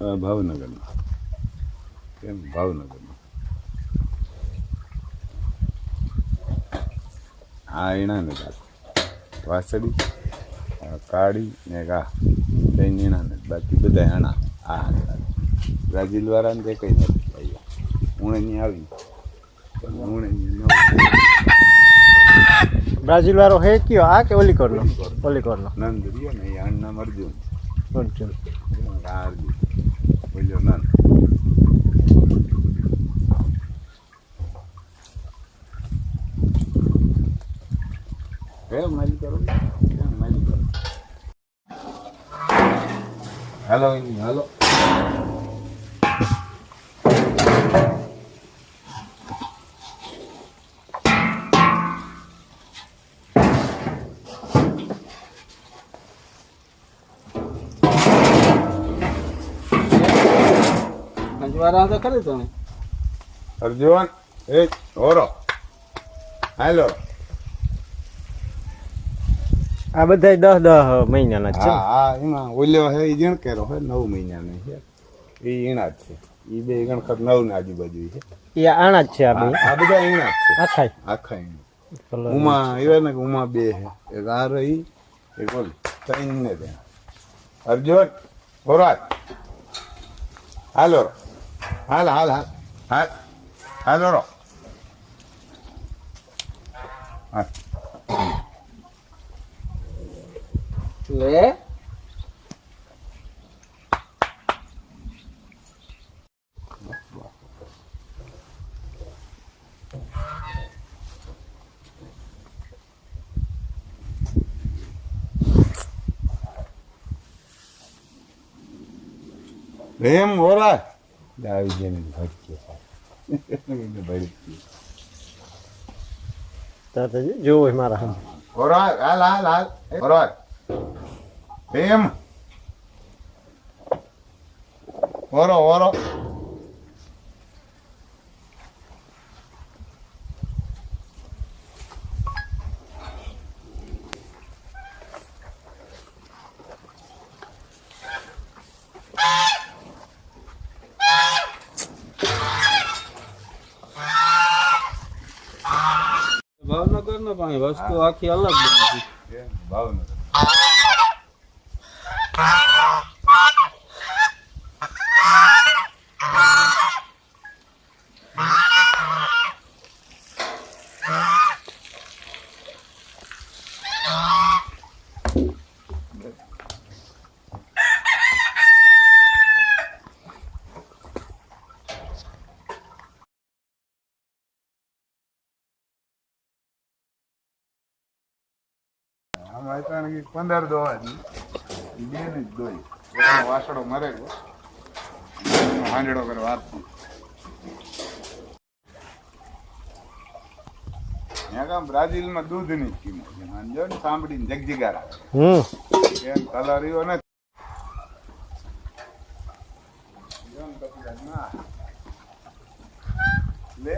ભાવનગરનો. કેમ ભાવનગરનો? આ ઈણા ને વાસળી કાળી ને કા કઈ ઈણા ને બાકી બધા આણા. આ બ્રાઝિલ વાળાને તે કઈ નથી આવ્યા. ઉણેની આવી બ્રાઝિલ વાળો હે કયો આ કે ઓલીકોરનો? ઓલીકોરનો નંદ રહ્યો ને એ આણના અર્જુન. અર્જુન આ અર્જુન બોલ્યો નંદ. માલિક કરો માલિક કરો. હાલો હાલો. અર્જુન એ ઓરો હાલો. આ બધા 10 મહિનાના છે. હા એમાં ઓલ્યો હે એ જણકેરો હે 9 મહિનાનો છે. એ ઈણા જ છે. એ બે ગણખત 9 ની આજુબાજુ છે. એ આણા જ છે. આ બધા ઈણા જ છે. આખા ઈણા. ઉમા એવા ને ઉમા બે હે. એક આ રહી એક ઓલી ત્રણ ને દે. અર્જુન ઓરાત હાલો હાલ હાલ હાલ હાલ હાલો રો હા લે એમ ઓરા આવી જઈને ભટકે જોવો મારા ઓરા હાલ હાલ હાલ ઓરા એમ ઓરો ઓરો ભાવનગર નો પાણી વસ્તુ આખી અલગ બની. ભાવનગર આમાં 15 દોવા બે ની દોઈ વાસડો મરે હાંડડો કરે વાત ત્યાં બ્રાઝિલ માં દૂધ ની કિંમત સમજો ને સાંભળીને જગજીગારા એમ કલર એવો નથી. લે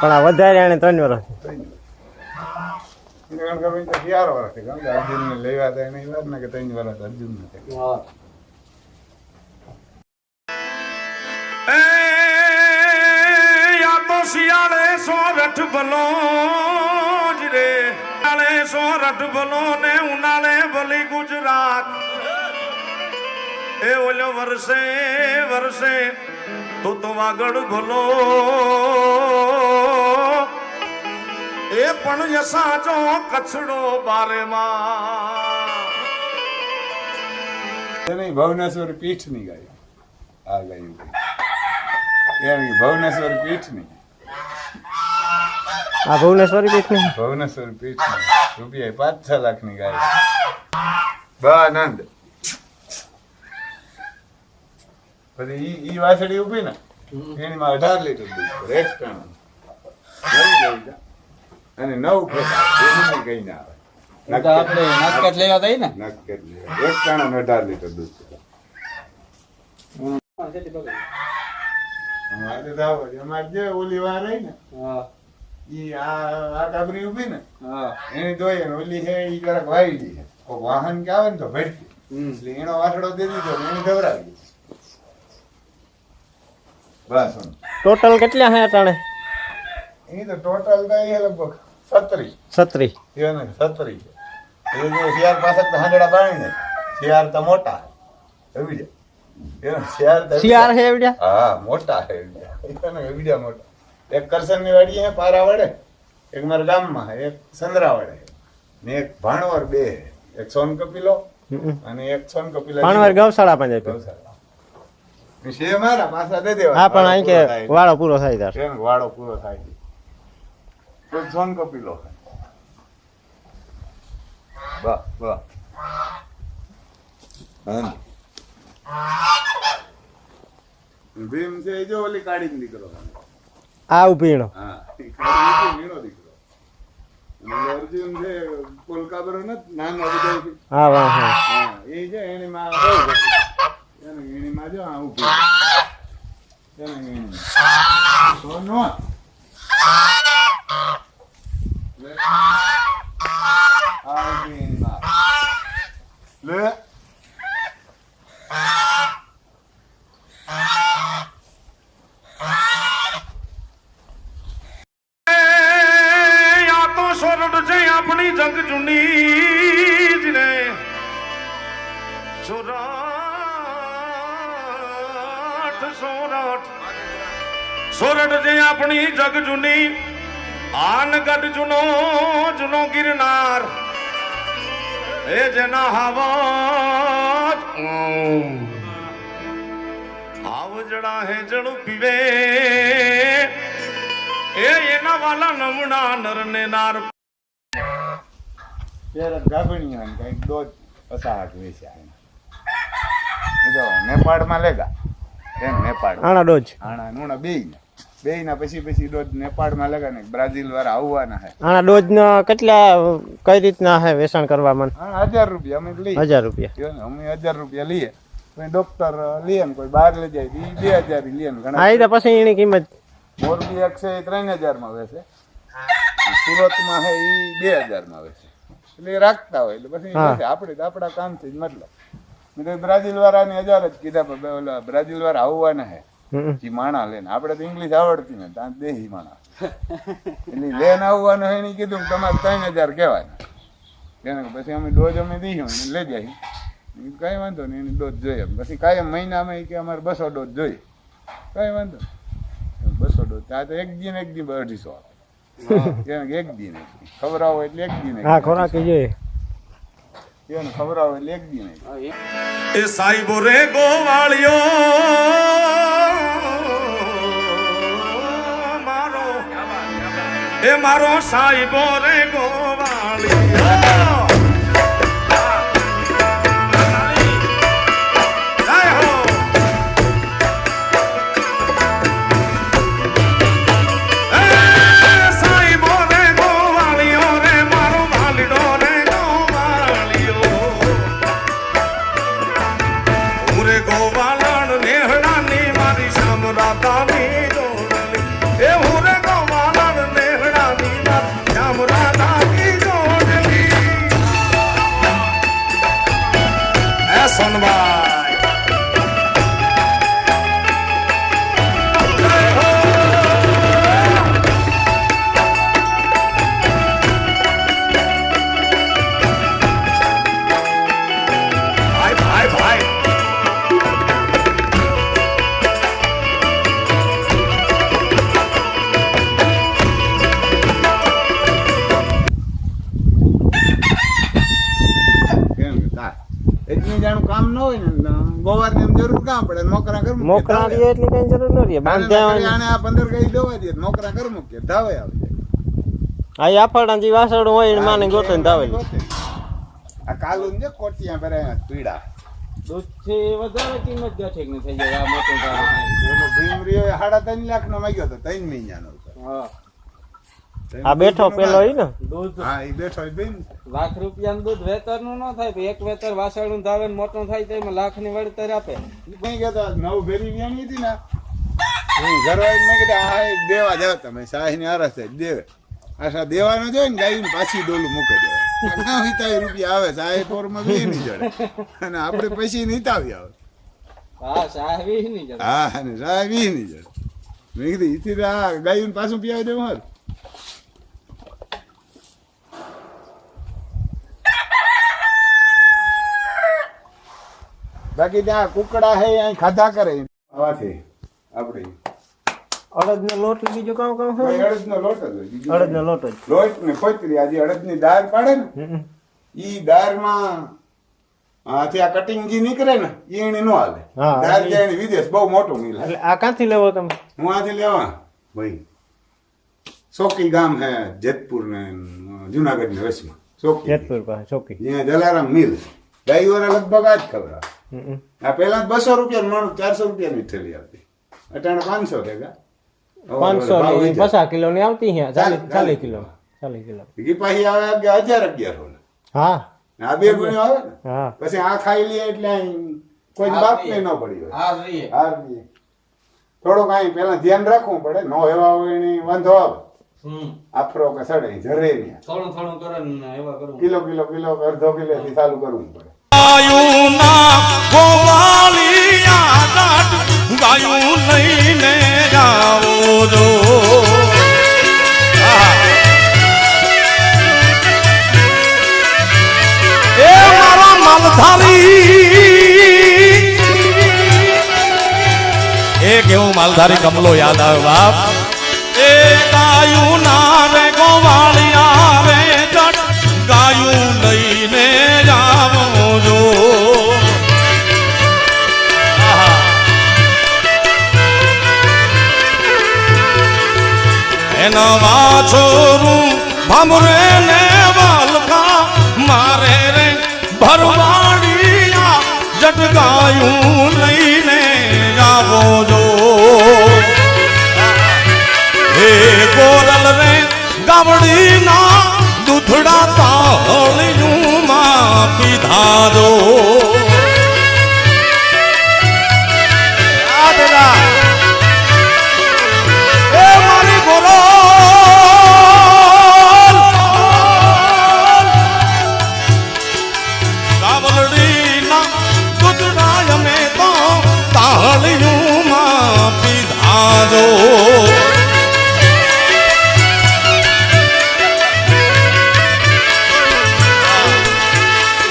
પણ આ વધારે એને 3 વર્ષ અર્જુન ને લેવા હતા એને વાત ને કે 3 વર્ષ અર્જુન ને શિયાળે સોરઠ ભલો જ રે શિયાળે સોરઠ ભલો ને ઉનાળે ભલી ગુજરાત એ ઓલો વર્ષે વર્ષે તું તો વાગડ ભલો એ પણ યસાજો કચડો બારે માં ભવનેશ્વર પીઠ ની ગાય આ ગાયું એમ ભવનેશ્વર પીઠ ની આ ભુવનેશ્વરી પીઠ ની ભુવનેશ્વર પીઠ રૂપિયા 5-6 લાખ ની ગાય આનંદ પછી ઈ વાસળી ઊભી ને એની માં 18 લીટર દૂધ કરે એક ટાણું અને 9 ફેટા એની કઈ ના આવે તો આપણે નાસ્કટ લેવા દઈ ને નક્કી એક ટાણું 18 લીટર દૂધ કરે અમારે તો આવો જ. અમારે જે ઓલી વાર રહી ને હા ઈ આ ટાબરી ઊભી ને હા એની જોઈએ ને ઓલી છે ઈ જરાક વાયડી છે કોઈ વાહન કે આવે ને તો ભટકી એટલે એનો વાસડો દે દીધો ને એને ગભરાવી બસ એમ. ટોટલ કેટલા હે અટાણે એ તો ટોટલ તો એ લગભગ 36 36 એને 36 છે એ જો શિયાર પાસે તો હાંડડા બાણી ને શિયાર તો મોટા એવી છે એનો શિયાર તો શિયાર હે એવડ્યા હા મોટા છે એને એવી મોટા એક કરસન ની વાડી હે પારા વડે એક મારા ગામમાં હે એક સંદરા વડે ને એક ભાણવર બે હે. એક સોન કપિલો અને એક સોન કપિલા પાણવાર ગૌશાળા માં જાય ગૌશાળા. છે મારા પાછા દે દેવા હા પણ અહીં કે વાળો પૂરો થાય તાર છે ને વાડો પૂરો થાય છે તો સોન કપિલો હે. વાહ વાહ હા ભીમ છે જો ઓલી કાઢી નીકળો આ ઉભીણો હા એ કાઢી નીકળો દીકરો અને અર્જુન છે કોલકાબરો નથી નાનો બધો હા વાહ હા હા એ છે એની માં બહુ ગઈ. એની માં જો આ ઊભી એની સોનો લે આ ઊભી એની માં લે આ તો સોરઠ છે આપણી જગ જૂની જ રે સોરઠ છે આપણી જગ જૂની આનગઢ જૂનો જૂનો ગિરનાર એ જેના હવા આવજડા હે જળ પીવે એ એના વાલા નમણા નર ને નાર ત્યારે ગાભણી હોય ને કઈક દોધ અસાહક વેચ્યા એ જો નેપાળમાં લેગા એમ નેપાળ આણા ડોજ આણા નુણા બે ના પછી દોધ નેપાળમાં લેગા ને બ્રાઝિલ વાળા આવવાના હે આણા ડોજ ના કેટલા કઈ રીતના હે વેચાણ કરવા મન 1000 રૂપિયા અમે લઈએ 1000 રૂપિયા જો ને અમે 1000 રૂપિયા લઈએ કોઈ ડોક્ટર લઈએ ને કોઈ બહાર લઈ જાય ઈ 2000 લઈએ ને ઘણા આ તો પછી એની કિંમત મોરબી એક છે 3000 માં વેચે સુરતમાં હે ઈ 2000 માં વેચે એટલે એ રાખતા હોય એટલે પછી હા. વેચે. આપણે તો આપણા કામથી જ મતલબ મેં તો બ્રાઝિલ વાળાને 1000 જ કીધા પણ ઓલા બ્રાઝિલ વાળા આવવાના હે જી માણા લઈને આપણે તો ઇંગ્લિશ આવડતી ને ત્યાં દેહી માણા એટલે લેન આવવાનું હોય ને કીધું કે તમારે 3000 કહેવાય એને પછી અમે ડોઝ અમે દઈશું ને લઈ જાય કઈ વાંધો નહીં એની ડોઝ જોઈએ પછી કાયમ મહિનામાં કે અમારે 200 ડોઝ જોઈએ કઈ વાંધો નહીં. 200 ડોઝ ત્યાં તો એક દી 250 આપે એક દી ને ખવડાવો એટલે એક દી ને હા ખોરાક જોઈએ એને ખવડાવો એટલે એક દી ને એ સાઈબો રે ગોવાળિયો મારો એ મારો સાઈબો રે ગોવાળિયો જય હો. એ સાઈબો રે ગોવાળિયો રે મારો વાલીડો રે ગોવાળિયો ઉરે ગોવાલણ નેહડાની મારી શામરાતાની જોડલી એ ઉરે ગોવાલણ નેહડાની મારી શામરાતાની જોડલી એ સોનબાઈ જય હો. ભાઈ ભાઈ એટલું જાણું કામ ન હોય ને ગોવાર ની જરૂર કામ પડે મોકરા કર મોકરા દે એટલી કઈ જરૂર ન રહે બાંધ્યા આને આ 15 કઈ દવા દે મોકરા કર મૂકે ધાવે આવે આ આફળના જે વાસણ હોય એને માને ગોતે ને ધાવે ગોતે. આ કાલું ને કોટિયા ભરાય પીડા દૂધથી વધારે કિંમત ગઠેકની થઈ જાય આ મોટું ધારું. એનો ભીમ રહ્યો 3.5 લાખ નો માંગ્યો તો 3 મહિનાનો હતો. હા આ બેઠો પેલો ઈ ને દૂધ હા એ બેઠો એ ભીમ લાખ રૂપિયાનું દૂધ વેતરનું ન થાય પણ એક વેતર વાસણનું ધાવે ને મોટું થાય તો એમાં લાખની વળતર આપે. કઈ કહેતો નવ ભેરી વ્યાણી હતી ને હું ઘર આવીને મેં કીધું હા એક દેવા જાવ તમે સાહીને આરસ છે દેવે આશા દેવાનો જોઈએ ને ગાયું પાછી ડોલું મૂકી દેવાય 90 રૂપિયા આવે સાહે પોરમાં બી નહીં જડે અને આપણે પૈસા નીતાવી આવે હા સાહેબ નહીં જરા. હા અને સાહે બી નહીં જડે મેં કીધું ઈથી આ ગાયું પાછું પીવાય દેવું હાલ બાકી ત્યાં કુકડા હે અહીં ખાધા કરે આવાથી આપણે અડદનો લોટ ને બીજું કામ કામ હોય અડદનો લોટ જ હોય બીજું અડદનો લોટ જ લોટ ને કોતરી આજે અડદની દાળ પાડે ને હમ. ઈ દાળમાં આથી આ કટિંગ જે નીકળે ને ઈ એની નો હાલે હા, દાળ ઈ- જાય વિદેશ બહુ મોટું મિલ હે. એટલે આ ક્યાંથી લેવો તમે હું આથી લેવા ભાઈ સોકી ગામ હે જેતપુર ને જુનાગઢ ની વચમાં સોકી જેતપુર પાસે ચોકી અહીંયા જલારામ મિલ ગાય વાળા લગભગ આ જ ખબર હમ. આ પેલા 200 રૂપિયા મણ 400 રૂપિયા ની થેલી આવતી અટાણે 500 થેગા 500 ની 50 કિલો ની આવતી છે 40 કિલો 40 કિલો ઈ પાછી આવે 1000-1100 ને હા આ બે ગુણ્યો આવે ને હા પછી આ ખાઈ લે એટલે અહીં કોઈ બાપ ને ન પડી હોય હા રહીએ હાર બી. થોડુંક અહીં પેલા ધ્યાન રાખવું પડે નો એવા હોય એની વાંધો આવે આફરો કે સડે જરે નહીં થોડું થોડું કરે ને એવા કરું. કિલો અડધો કિલો થી ચાલુ કરવું પડે ગાયુના ગોવાળિયા દાટ ગાયું લઈને જાઓ જો એ મારા માલધારી એ કેવું માલધારી કમલો યાદ આવે બાપ એ ગાયું ના રે ગોવાળિયા રે જટ ગાયું લઈને જાવો જો એના વાછોરું ભામરે ને વાલકા મારે રે ભરવાડિયા જટ ગાયું લઈને જાવો જો હે ગોરલ રે ગામડીના દૂધડા તાળિયું માં પીધા દો એ મારી ગોરલ ગામડીના દૂધડા અમે તો તાળિયું માં પીધા દો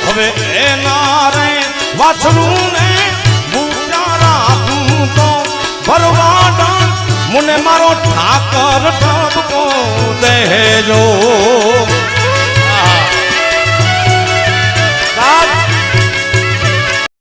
હવે એના રે વાછરું ને ભૂખ્યા રાખું તો ભરવાડા મુને મારો ઠાકર